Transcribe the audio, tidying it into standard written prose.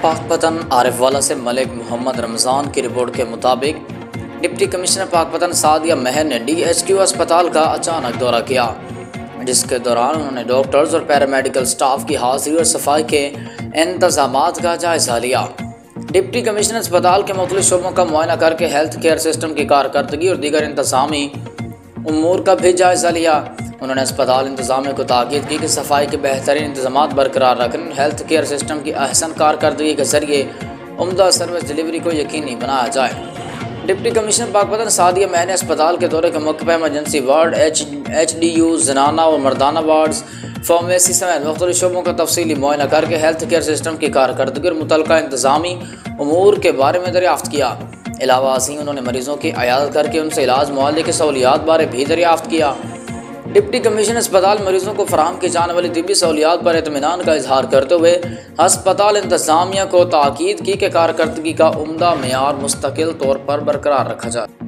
पाकपतन आरिफवाला से मलिक मोहम्मद रमज़ान की रिपोर्ट के मुताबिक डिप्टी कमिश्नर पाकपतन सादिया महर ने DHQ अस्पताल का अचानक दौरा किया, जिसके दौरान उन्होंने डॉक्टर्स और पैरामेडिकल स्टाफ की हाजिरी और सफाई के इंतजामात का जायज़ा लिया। डिप्टी कमिश्नर अस्पताल के मुख्तलिफ शोबों का मुआयना करके हेल्थ केयर सिस्टम की कारकर्दगी और दीगर इंतजामी उमूर का भी जायज़ा लिया। उन्होंने अस्पताल इंतजामिया को ताकीद की कि सफाई के बेहतरीन इंतजामात बरकरार रखने, हेल्थ केयर सिस्टम की अहसन कारकर्दगी के जरिए उम्दा सर्विस डिलीवरी को यकीनी बनाया जाए। डिप्टी कमिश्नर पाकपतन सादिया महर ने अस्पताल के दौरे के मौके पर इमरजेंसी वार्ड, HDU, जनाना और मर्दाना वार्ड्स, फार्मेसी समेत मुख्तलिफ शोबों का तफसीली मुआयना करके हेल्थ केयर सिस्टम की कारकर्दगी और मुतल्लिका इंतजामी उमूर के बारे में दरियाफ्त किया। अलावा असी उन्होंने मरीजों की अयादत करके उनसे इलाज मुआवजे की सहूलियात बारे भी दरियाफ्त किया। डिप्टी कमिश्नर अस्पताल मरीजों को फराहम की जाने वाली तिब्बी सहूलियात पर इत्मीनान का इजहार करते हुए अस्पताल इंतजामिया को ताकीद की कि कारकर्दगी का उम्दा मेयार मुस्तकिल तौर पर बरकरार रखा जाए।